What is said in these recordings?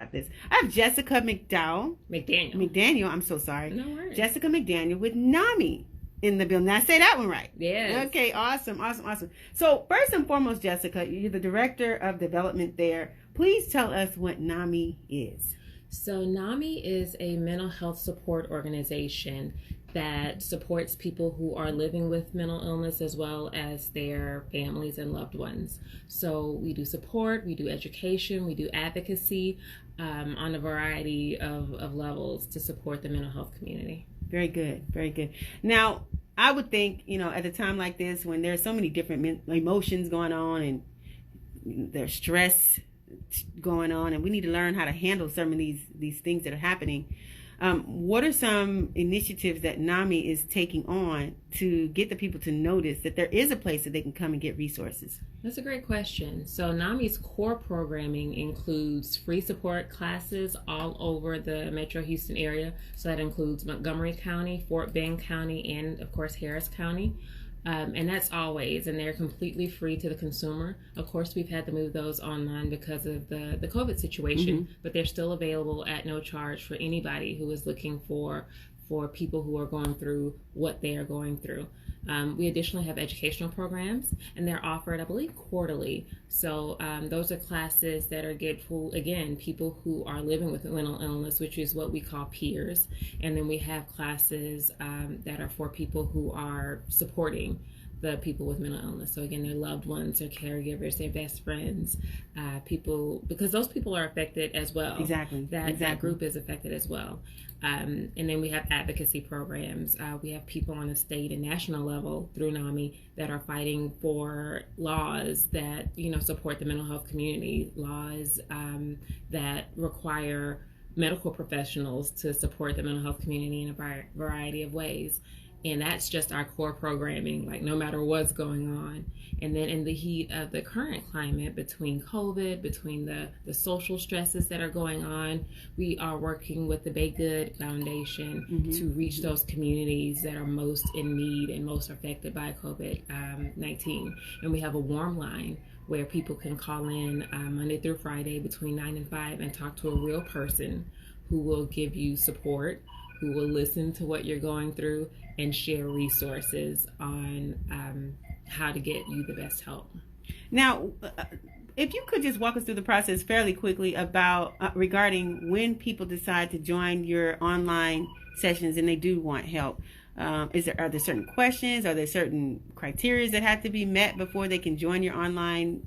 about this. I have Jessica McDaniel. I'm so sorry. No worries. Jessica McDaniel with NAMI in the building. Now, I say that one right. Yes. Okay, awesome. So, first and foremost, Jessica, you're the director of development there. Please tell us what NAMI is. So, NAMI is a mental health support organization that supports people who are living with mental illness as well as their families and loved ones. So we do support, we do education, we do advocacy on a variety of levels to support the mental health community. Very good, very good. Now, I would think, at a time like this when there's so many different emotions going on and there's stress going on, and we need to learn how to handle some of these things that are happening. What are some initiatives that NAMI is taking on to get the people to notice that there is a place that they can come and get resources? That's a great question. So NAMI's core programming includes free support classes all over the Metro Houston area. So that includes Montgomery County, Fort Bend County, and of course Harris County. And that's always, and they're completely free to the consumer. Of course, we've had to move those online because of the COVID situation, but they're still available at no charge for anybody who is looking for people who are going through what they are going through. We additionally have educational programs, and they're offered, I believe, quarterly. So those are classes that are good for, again, people who are living with mental illness, which is what we call peers. And then we have classes that are for people who are supporting the people with mental illness. So again, their loved ones, their caregivers, their best friends, people, because those people are affected as well. Exactly. That group is affected as well. And then we have advocacy programs. We have people on a state and national level through NAMI that are fighting for laws that, support the mental health community, laws that require medical professionals to support the mental health community in a variety of ways. And that's just our core programming, like no matter what's going on. And then in the heat of the current climate, between COVID, between the social stresses that are going on, we are working with the Bay Good Foundation to reach those communities that are most in need and most affected by COVID-19. And we have a warm line where people can call in Monday through Friday between 9 and 5 and talk to a real person who will give you support, who will listen to what you're going through and share resources on how to get you the best help. Now, if you could just walk us through the process fairly quickly about regarding when people decide to join your online sessions and they do want help. Are there certain questions? Are there certain criteria that have to be met before they can join your online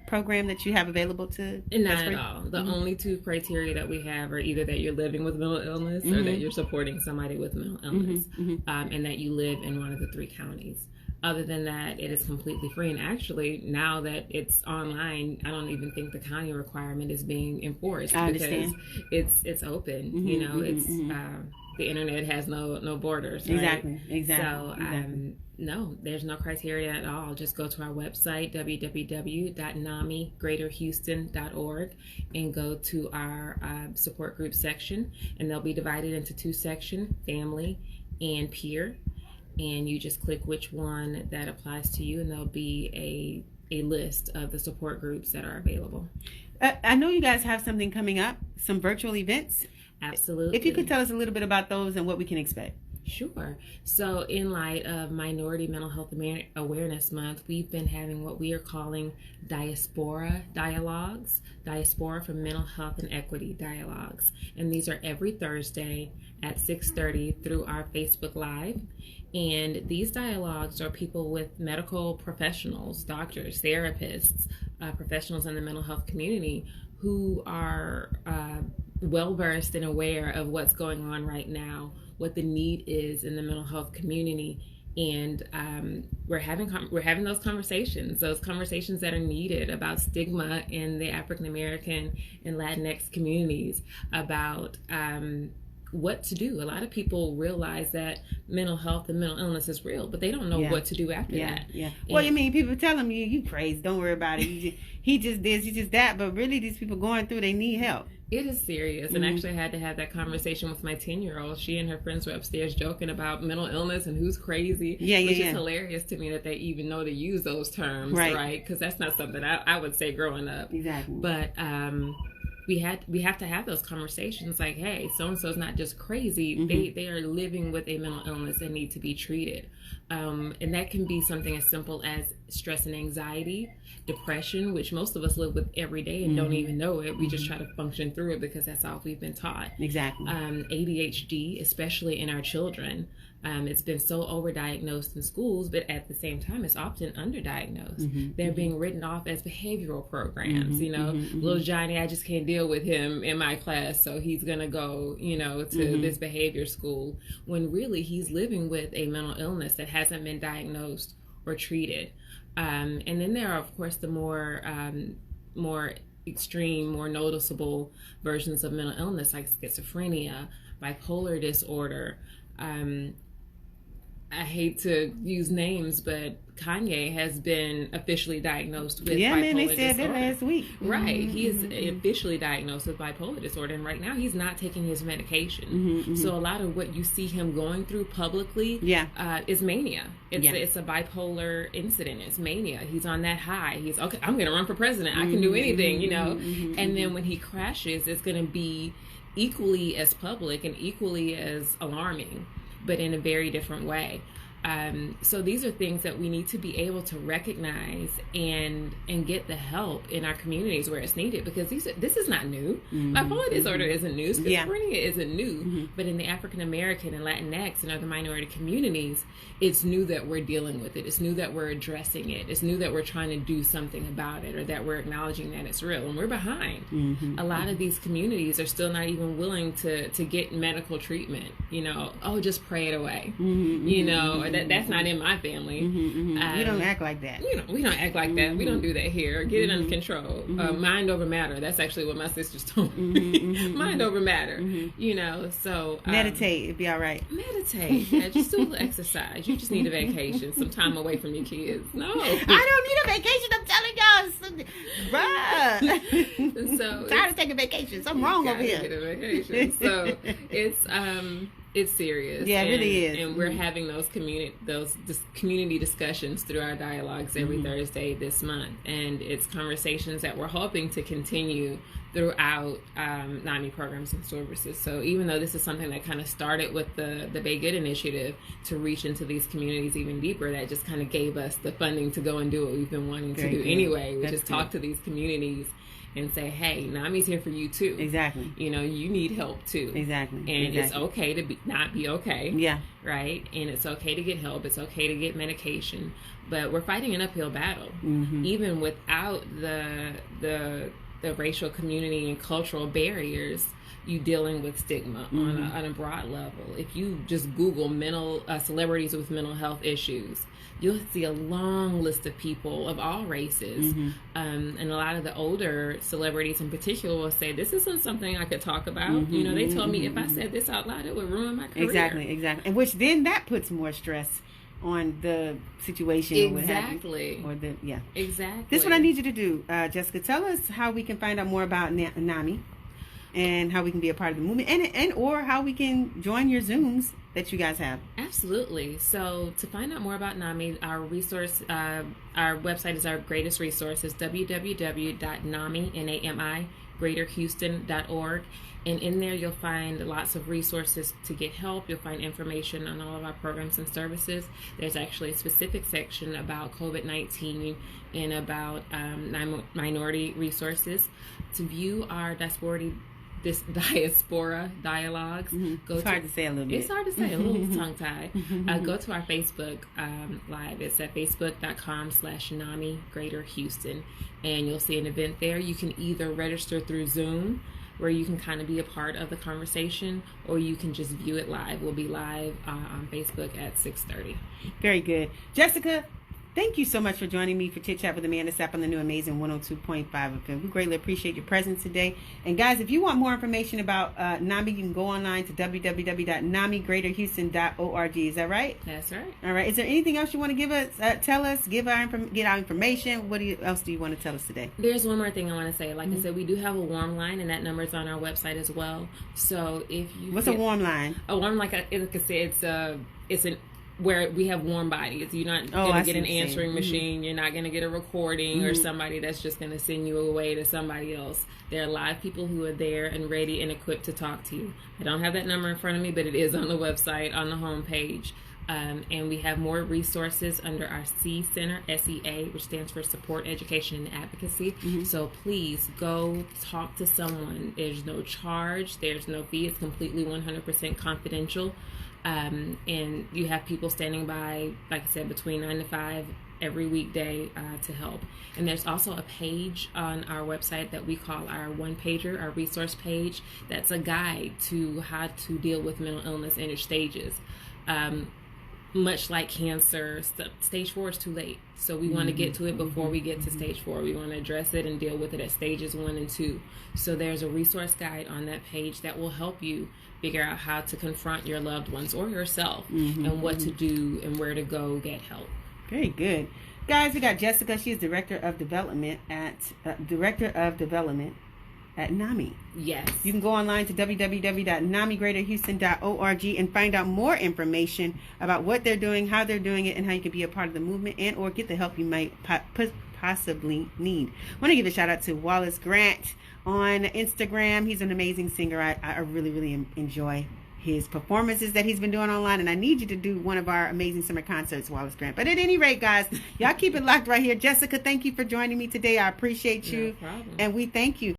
program that you have available to? Not at all. The only two criteria that we have are either that you're living with mental illness or that you're supporting somebody with mental illness, and that you live in one of the 3 counties. Other than that, it is completely free. And actually, now that it's online, I don't even think the county requirement is being enforced because it's open. The internet has no borders. Right? Exactly. So no, there's no criteria at all. Just go to our website, www.namigreaterhouston.org, and go to our support group section, and they'll be divided into 2 sections, family and peer. And you just click which one that applies to you, and there'll be a list of the support groups that are available. I know you guys have something coming up, some virtual events. Absolutely. If you could tell us a little bit about those and what we can expect. Sure. So in light of Minority Mental Health Awareness Month, we've been having what we are calling Diaspora Dialogues, Diaspora for Mental Health and Equity Dialogues. And these are every Thursday at 6:30 through our Facebook Live. And these dialogues are people with medical professionals, doctors, therapists, professionals in the mental health community who are well-versed and aware of what's going on right now, what the need is in the mental health community. And we're having those conversations that are needed about stigma in the African American and Latinx communities, about what to do. A lot of people realize that mental health and mental illness is real, but they don't know what to do after that. Yeah. Well, people tell them, you crazy, don't worry about it. He just this, he just that. But really, these people going through, they need help. It is serious. And actually, I had to have that conversation with my 10-year-old. She and her friends were upstairs joking about mental illness and who's crazy. Which is hilarious to me that they even know to use those terms, right? Because that's not something I would say growing up. Exactly. But we have to have those conversations like, hey, so and so's not just crazy, they are living with a mental illness and need to be treated. And that can be something as simple as stress and anxiety, depression, which most of us live with every day and don't even know it. We just try to function through it because that's all we've been taught. Exactly. ADHD, especially in our children. It's been so overdiagnosed in schools, but at the same time, it's often underdiagnosed. They're being written off as behavioral programs. Little Johnny, I just can't deal with him in my class, so he's going to go, to this behavior school, when really he's living with a mental illness that hasn't been diagnosed or treated. And then there are, of course, the more extreme, more noticeable versions of mental illness like schizophrenia, bipolar disorder. I hate to use names, but Kanye has been officially diagnosed with bipolar disorder. Yeah, man, they said that last week. Right. He is officially diagnosed with bipolar disorder, and right now he's not taking his medication. So a lot of what you see him going through publicly is mania. It's a bipolar incident. It's mania. He's on that high. He's, okay, I'm going to run for president. I can do anything, And then when he crashes, it's going to be equally as public and equally as alarming, but in a very different way. So these are things that we need to be able to recognize and get the help in our communities where it's needed, because this is not new. Bipolar disorder isn't new. Schizophrenia isn't new. But in the African American and Latinx and other minority communities, it's new that we're dealing with it. It's new that we're addressing it. It's new that we're trying to do something about it, or that we're acknowledging that it's real. And we're behind. A lot of these communities are still not even willing to get medical treatment. Just pray it away. Or that's not in my family. We don't act like that. We don't act like that. We don't do that here. Get it under control. Mind over matter. That's actually what my sisters told me. Mind over matter. So meditate. It'd be all right. Meditate. Yeah, just do a little exercise. You just need a vacation, some time away from your kids. No, I don't need a vacation. I'm telling y'all, bruh. So tired of taking vacations. I'm wrong over here. Get a vacation. So it's serious. Yeah, it really is. And we're having those community discussions through our dialogues every Thursday this month. And it's conversations that we're hoping to continue throughout NAMI programs and services. So even though this is something that kind of started with the Bay Good initiative to reach into these communities even deeper, that just kind of gave us the funding to go and do what we've been wanting to do anyway, which is talk to these communities and say, hey, NAMI's here for you too. Exactly. You need help too. Exactly. And it's okay to not be okay. Yeah. Right? And it's okay to get help. It's okay to get medication. But we're fighting an uphill battle. Even without the racial community and cultural barriers, you dealing with stigma on a broad level. If you just Google celebrities with mental health issues, you'll see a long list of people of all races. And a lot of the older celebrities in particular will say, this isn't something I could talk about. They told me if I said this out loud, it would ruin my career. Exactly. And which then that puts more stress on the situation. Exactly. Exactly. This is what I need you to do. Jessica, tell us how we can find out more about NAMI and how we can be a part of the movement, and or how we can join your Zooms that you guys have. Absolutely. So to find out more about NAMI, our website is our greatest resource. It's www.nami.greaterhouston.org. And in there, you'll find lots of resources to get help. You'll find information on all of our programs and services. There's actually a specific section about COVID-19 and about minority resources. To view our diaspora dialogues. It's hard to say a little bit. It's hard to say, a little tongue-tied. Go to our Facebook Live. It's at facebook.com/NAMI Greater Houston. And you'll see an event there. You can either register through Zoom, where you can kind of be a part of the conversation, or you can just view it live. We'll be live on Facebook at 6:30. Very good. Jessica, thank you so much for joining me for Chit Chat with Amanda Sapp on the new Amazing 102.5 FM. We greatly appreciate your presence today. And guys, if you want more information about NAMI, you can go online to www.namigreaterhouston.org. Is that right? That's right. All right. Is there anything else you want to give us? Tell us, get our information. What else do you want to tell us today? There's one more thing I want to say. Like I said, we do have a warm line, and that number is on our website as well. So if you a warm line? A warm, like I said, it's an where we have warm bodies. You're not going to get an answering machine. You're not going to get a recording or somebody that's just going to send you away to somebody else. There are live people who are there and ready and equipped to talk to you. I don't have that number in front of me, but it is on the website, on the homepage. And we have more resources under our C Center, SEA, which stands for Support, Education, and Advocacy. So please go talk to someone. There's no charge. There's no fee. It's completely 100% confidential. And you have people standing by, like I said, between 9 to 5 every weekday to help. And there's also a page on our website that we call our one-pager, our resource page. That's a guide to how to deal with mental illness and its stages. Much like cancer, stage 4 is too late. So we want to get to it before we get to stage 4. We want to address it and deal with it at stages 1 and 2. So there's a resource guide on that page that will help you figure out how to confront your loved ones or yourself and what to do and where to go get help. Very good. Guys, we got Jessica. She's Director of Development at NAMI. Yes. You can go online to www.namigreaterhouston.org and find out more information about what they're doing, how they're doing it, and how you can be a part of the movement and or get the help you might possibly need. I want to give a shout out to Wallace Grant on Instagram. He's an amazing singer. I really, really enjoy his performances that he's been doing online, and I need you to do one of our amazing summer concerts, Wallace Grant. But at any rate, guys, y'all keep it locked right here. Jessica, thank you for joining me today. I appreciate you. No problem. And we thank you.